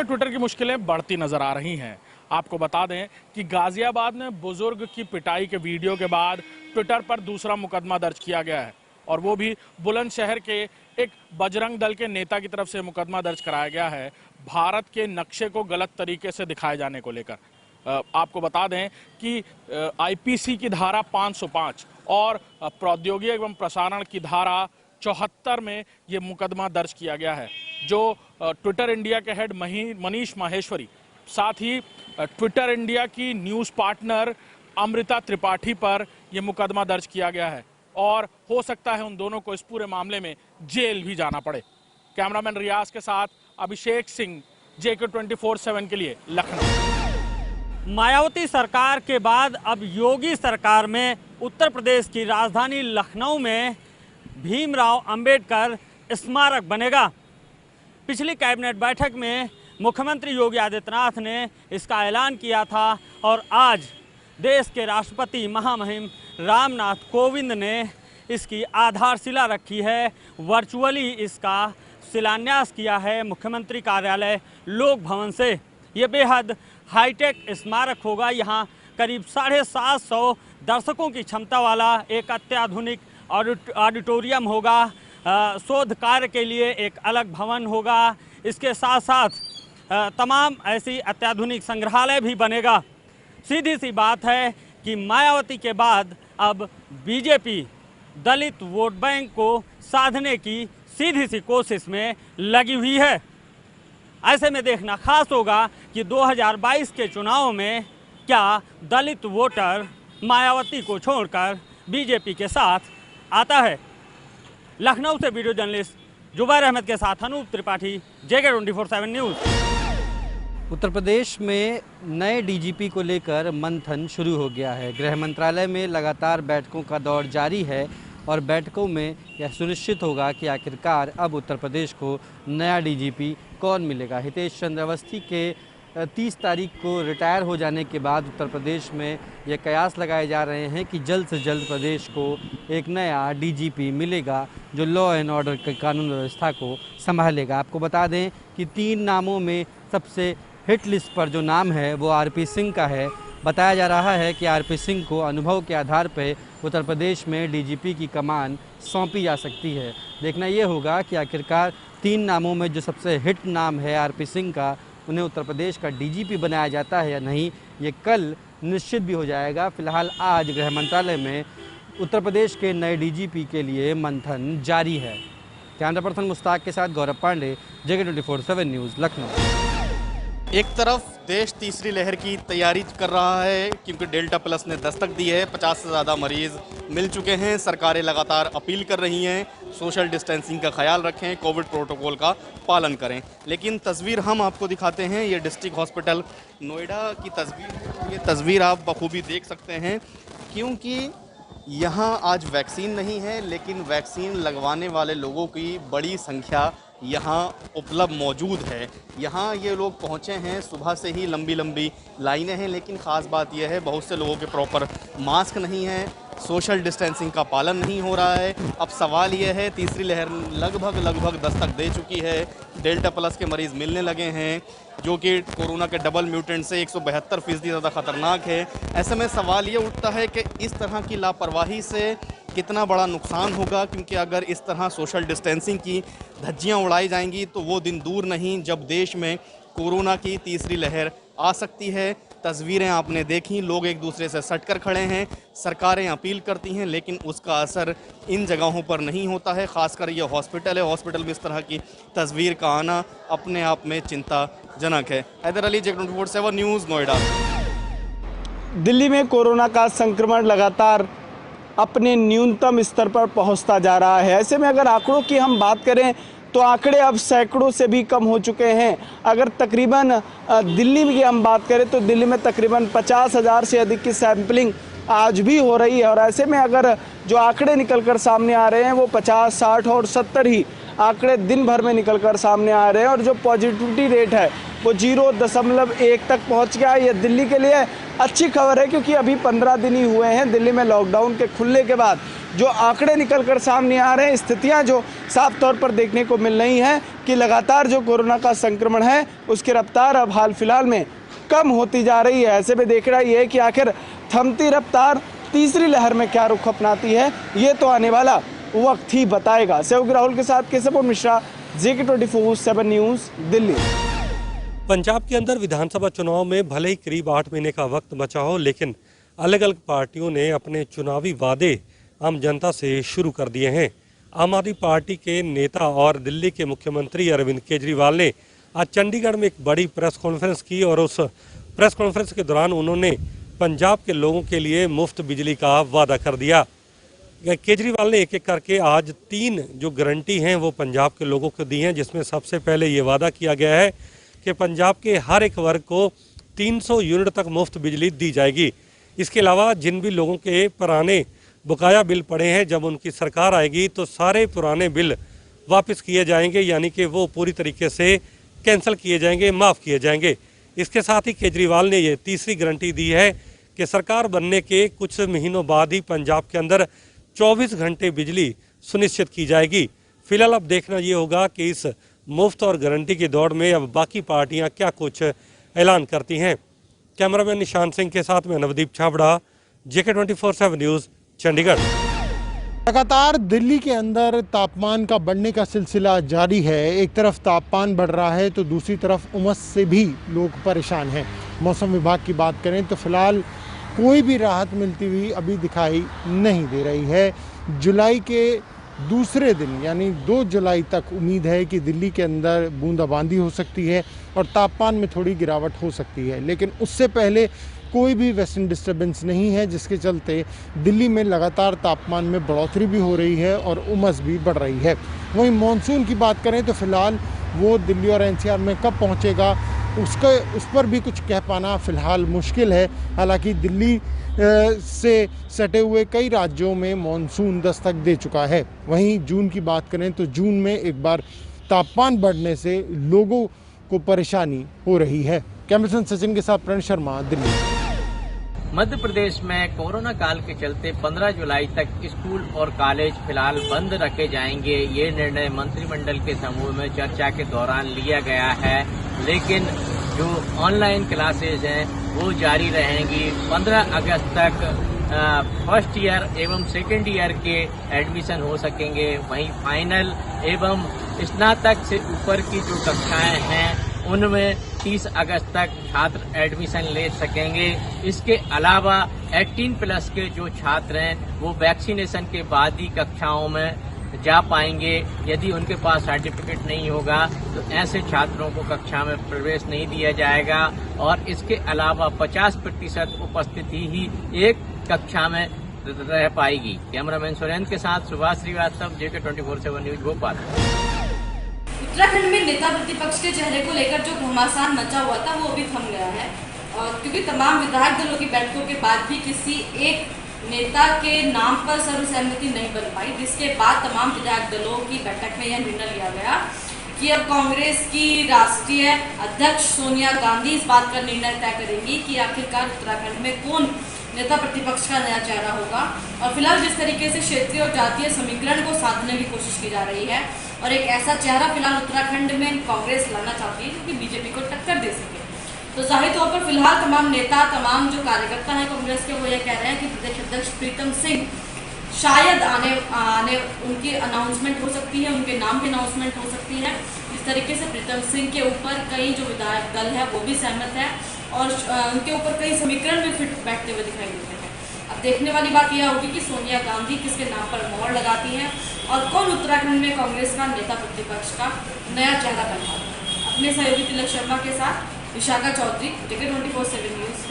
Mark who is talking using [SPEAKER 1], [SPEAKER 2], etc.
[SPEAKER 1] में ट्विटर की मुश्किलें बढ़ती नजर आ रही हैं। आपको बता दें कि गाजियाबाद में बुजुर्ग की पिटाई के वीडियो के बाद ट्विटर पर दूसरा मुकदमा दर्ज किया गया है और वो भी बुलंदशहर के एक बजरंग दल के नेता की तरफ से मुकदमा दर्ज कराया गया है भारत के नक्शे को गलत तरीके से दिखाए जाने को लेकर। आपको बता दें कि आईपीसी की धारा 505 और प्रौद्योगिकी एवं प्रसारण की धारा 74 में ये मुकदमा दर्ज किया गया है। जो ट्विटर इंडिया के हेड मनीष माहेश्वरी, साथ ही ट्विटर इंडिया की न्यूज़ पार्टनर अमृता त्रिपाठी पर यह मुकदमा दर्ज किया गया है और हो सकता है उन दोनों को इस पूरे मामले में जेल भी जाना पड़े। कैमरामैन रियाज के साथ अभिषेक सिंह, JK 24/7 के लिए लखनऊ।
[SPEAKER 2] मायावती सरकार के बाद अब योगी सरकार में उत्तर प्रदेश की राजधानी लखनऊ में भीमराव अंबेडकर स्मारक बनेगा। पिछली कैबिनेट बैठक में मुख्यमंत्री योगी आदित्यनाथ ने इसका ऐलान किया था और आज देश के राष्ट्रपति महामहिम रामनाथ कोविंद ने इसकी आधारशिला रखी है। वर्चुअली इसका शिलान्यास किया है मुख्यमंत्री कार्यालय लोक भवन से। ये बेहद हाईटेक स्मारक होगा। यहाँ करीब 750 दर्शकों की क्षमता वाला एक अत्याधुनिक ऑडिटोरियम होगा। शोध कार्य के लिए एक अलग भवन होगा। इसके साथ साथ तमाम ऐसी अत्याधुनिक संग्रहालय भी बनेगा। सीधी सी बात है कि मायावती के बाद अब बीजेपी दलित वोट बैंक को साधने की सीधी सी कोशिश में लगी हुई है। ऐसे में देखना खास होगा कि 2022 के चुनाव में क्या दलित वोटर मायावती को छोड़कर बीजेपी के साथ आता है। लखनऊ से वीडियो जर्नलिस्ट जुबैर अहमद के साथ अनूप त्रिपाठी, JK 24/7 न्यूज़।
[SPEAKER 3] उत्तर प्रदेश में नए डीजीपी को लेकर मंथन शुरू हो गया है। गृह मंत्रालय में लगातार बैठकों का दौर जारी है और बैठकों में यह सुनिश्चित होगा कि आखिरकार अब उत्तर प्रदेश को नया डीजीपी कौन मिलेगा। हितेश चंद्र अवस्थी के 30 तारीख को रिटायर हो जाने के बाद उत्तर प्रदेश में ये कयास लगाए जा रहे हैं कि जल्द से जल्द प्रदेश को एक नया डीजीपी मिलेगा जो लॉ एंड ऑर्डर की कानून व्यवस्था को संभालेगा। आपको बता दें कि 3 नामों में सबसे हिट लिस्ट पर जो नाम है वो RP सिंह का है। बताया जा रहा है कि RP सिंह को अनुभव के आधार पर उत्तर प्रदेश में डीजीपी की कमान सौंपी जा सकती है। देखना ये होगा कि आखिरकार 3 नामों में जो सबसे हिट नाम है RP सिंह का, उन्हें उत्तर प्रदेश का डीजीपी बनाया जाता है या नहीं, ये कल निश्चित भी हो जाएगा। फिलहाल आज गृह मंत्रालय में उत्तर प्रदेश के नए डीजीपी के लिए मंथन जारी है। कैमरा पर्सन मुश्ताक के साथ गौरव पांडे, JK 24/7 न्यूज़, लखनऊ।
[SPEAKER 4] एक तरफ देश तीसरी लहर की तैयारी कर रहा है क्योंकि डेल्टा प्लस ने दस्तक दी है। 50 से ज़्यादा मरीज़ मिल चुके हैं। सरकारें लगातार अपील कर रही हैं, सोशल डिस्टेंसिंग का ख्याल रखें, कोविड प्रोटोकॉल का पालन करें। लेकिन तस्वीर हम आपको दिखाते हैं, ये डिस्ट्रिक्ट हॉस्पिटल नोएडा की तस्वीर। ये तस्वीर आप बखूबी देख सकते हैं क्योंकि यहाँ आज वैक्सीन नहीं है, लेकिन वैक्सीन लगवाने वाले लोगों की बड़ी संख्या यहाँ उपलब्ध मौजूद है। यहाँ ये लोग पहुँचे हैं, सुबह से ही लंबी लंबी लाइनें हैं। लेकिन ख़ास बात यह है बहुत से लोगों के प्रॉपर मास्क नहीं है, सोशल डिस्टेंसिंग का पालन नहीं हो रहा है। अब सवाल यह है, तीसरी लहर लगभग दस्तक दे चुकी है। डेल्टा प्लस के मरीज़ मिलने लगे हैं जो कि कोरोना के डबल म्यूटेंट से 172% ज़्यादा ख़तरनाक है। ऐसे में सवाल ये उठता है कि इस तरह की लापरवाही से कितना बड़ा नुकसान होगा, क्योंकि अगर इस तरह सोशल डिस्टेंसिंग की धज्जियाँ उड़ाई जाएंगी तो वो दिन दूर नहीं जब देश में कोरोना की तीसरी लहर आ सकती है। तस्वीरें आपने देखी, लोग एक दूसरे से सटकर खड़े हैं। सरकारें अपील करती हैं लेकिन उसका असर इन जगहों पर नहीं होता है। ख़ासकर ये हॉस्पिटल है, हॉस्पिटल में इस तरह की तस्वीर का आना अपने आप में चिंताजनक है। Haider Ali, JK 24/7 news, Noida.
[SPEAKER 5] दिल्ली में कोरोना का संक्रमण लगातार अपने न्यूनतम स्तर पर पहुंचता जा रहा है। ऐसे में अगर आंकड़ों की हम बात करें तो आंकड़े अब सैकड़ों से भी कम हो चुके हैं। अगर तकरीबन दिल्ली की हम बात करें तो दिल्ली में तकरीबन 50,000 से अधिक की सैंपलिंग आज भी हो रही है। और ऐसे में अगर जो आंकड़े निकलकर सामने आ रहे हैं वो 50, 60 और 70 ही आंकड़े दिन भर में निकलकर सामने आ रहे हैं। और जो पॉजिटिविटी रेट है वो 0.1 तक पहुंच गया है। ये दिल्ली के लिए अच्छी खबर है क्योंकि अभी 15 दिन ही हुए हैं दिल्ली में लॉकडाउन के खुलने के बाद। जो आंकड़े निकल कर सामने आ रहे हैं, स्थितियां जो साफ तौर पर देखने को मिल रही हैं कि लगातार जो कोरोना का संक्रमण है उसकी रफ्तार अब हाल फिलहाल में कम होती जा रही है। ऐसे में देखना ये है कि आखिर थमती रफ्तार तीसरी लहर में क्या रुख अपनाती है, ये तो आने वाला वक्त ही बताएगा। सहयोगी राहुल के साथ केशव मिश्रा, JK24/7 न्यूज़, दिल्ली।
[SPEAKER 6] पंजाब के अंदर विधानसभा चुनाव में भले ही करीब 8 महीने का वक्त बचा हो, लेकिन अलग अलग पार्टियों ने अपने चुनावी वादे आम जनता से शुरू कर दिए हैं। आम आदमी पार्टी के नेता और दिल्ली के मुख्यमंत्री अरविंद केजरीवाल ने आज चंडीगढ़ में एक बड़ी प्रेस कॉन्फ्रेंस की और उस प्रेस कॉन्फ्रेंस के दौरान उन्होंने पंजाब के लोगों के लिए मुफ्त बिजली का वादा कर दिया। केजरीवाल ने एक एक करके आज 3 जो गारंटी हैं वो पंजाब के लोगों को दी हैं, जिसमें सबसे पहले ये वादा किया गया है कि पंजाब के हर एक वर्ग को 300 यूनिट तक मुफ्त बिजली दी जाएगी। इसके अलावा जिन भी लोगों के पुराने बकाया बिल पड़े हैं, जब उनकी सरकार आएगी तो सारे पुराने बिल वापस किए जाएंगे, यानी कि वो पूरी तरीके से कैंसिल किए जाएंगे, माफ़ किए जाएंगे। इसके साथ ही केजरीवाल ने ये तीसरी गारंटी दी है कि सरकार बनने के कुछ महीनों बाद ही पंजाब के अंदर 24 घंटे बिजली सुनिश्चित की जाएगी। फिलहाल अब देखना ये होगा कि इस मुफ्त और गारंटी की दौड़ में अब बाकी पार्टियां क्या कुछ ऐलान करती हैं। कैमरामैन निशान सिंह के साथ में नवदीप छाबड़ा, JK24/7 न्यूज़, चंडीगढ़।
[SPEAKER 7] लगातार दिल्ली के अंदर तापमान का बढ़ने का सिलसिला जारी है। एक तरफ तापमान बढ़ रहा है तो दूसरी तरफ उमस से भी लोग परेशान हैं। मौसम विभाग की बात करें तो फिलहाल कोई भी राहत मिलती हुई अभी दिखाई नहीं दे रही है। जुलाई के दूसरे दिन यानी 2 जुलाई तक उम्मीद है कि दिल्ली के अंदर बूंदाबांदी हो सकती है और तापमान में थोड़ी गिरावट हो सकती है, लेकिन उससे पहले कोई भी वेस्टर्न डिस्टर्बेंस नहीं है, जिसके चलते दिल्ली में लगातार तापमान में बढ़ोतरी भी हो रही है और उमस भी बढ़ रही है। वहीं मानसून की बात करें तो फिलहाल वो दिल्ली और NCR में कब पहुंचेगा उस पर भी कुछ कह पाना फ़िलहाल मुश्किल है। हालांकि दिल्ली से सटे हुए कई राज्यों में मानसून दस्तक दे चुका है। वहीं जून की बात करें तो जून में एक बार तापमान बढ़ने से लोगों को परेशानी हो रही है। कैमरा सचिन के साथ प्रण शर्मा, दिल्ली।
[SPEAKER 8] मध्य प्रदेश में कोरोना काल के चलते 15 जुलाई तक स्कूल और कॉलेज फिलहाल बंद रखे जाएंगे। ये निर्णय मंत्रिमंडल के समूह में चर्चा के दौरान लिया गया है, लेकिन जो ऑनलाइन क्लासेज हैं वो जारी रहेंगी। 15 अगस्त तक फर्स्ट ईयर एवं सेकेंड ईयर के एडमिशन हो सकेंगे। वहीं फाइनल एवं स्नातक से ऊपर की जो कक्षाएं हैं उनमें 30 अगस्त तक छात्र एडमिशन ले सकेंगे। इसके अलावा 18+ के जो छात्र हैं वो वैक्सीनेशन के बाद ही कक्षाओं में जा पाएंगे। यदि उनके पास सर्टिफिकेट नहीं होगा तो ऐसे छात्रों को कक्षा में प्रवेश नहीं दिया जाएगा और इसके अलावा 50% उपस्थिति ही एक कक्षा में रह पाएगी। कैमरामैन सुरेंद्र के साथ सुभाष श्रीवास्तव, JK24/7 न्यूज़, भोपाल।
[SPEAKER 9] उत्तराखंड में नेता प्रतिपक्ष के चेहरे को लेकर जो घमासान मचा हुआ था वो अभी थम गया है, क्योंकि तमाम विधायक दलों की बैठकों के बाद भी किसी एक नेता के नाम पर सर्वसहमति नहीं बन पाई, जिसके बाद तमाम विधायक दलों की बैठक में यह निर्णय लिया गया कि अब कांग्रेस की राष्ट्रीय अध्यक्ष सोनिया गांधी इस बात का निर्णय तय करेंगी कि आखिरकार उत्तराखंड में कौन नेता प्रतिपक्ष का नया चेहरा होगा। और फिलहाल जिस तरीके से क्षेत्रीय और जातीय समीकरण को साधने की कोशिश की जा रही है और एक ऐसा चेहरा फिलहाल उत्तराखंड में कांग्रेस लाना चाहती है जो कि बीजेपी को टक्कर दे सके, तो जाहिर तौर पर फिलहाल तमाम नेता, तमाम जो कार्यकर्ता हैं कांग्रेस के, वो ये कह रहे हैं कि प्रदेश अध्यक्ष प्रीतम सिंह शायद आने उनकी अनाउंसमेंट हो सकती है, उनके नाम की अनाउंसमेंट हो सकती है। इस तरीके से प्रीतम सिंह के ऊपर कई जो विधायक दल है वो भी सहमत है और उनके ऊपर कई समीकरण भी फिट बैठते हुए दिखाई देते हैं। अब देखने वाली बात यह होगी कि सोनिया गांधी किसके नाम पर मोहर लगाती हैं और कौन उत्तराखंड में कांग्रेस का नेता प्रतिपक्ष का नया चेहरा बनता है। अपने सहयोगी तिलक शर्मा के साथ विशाखा चौधरी, JK24/7 न्यूज़।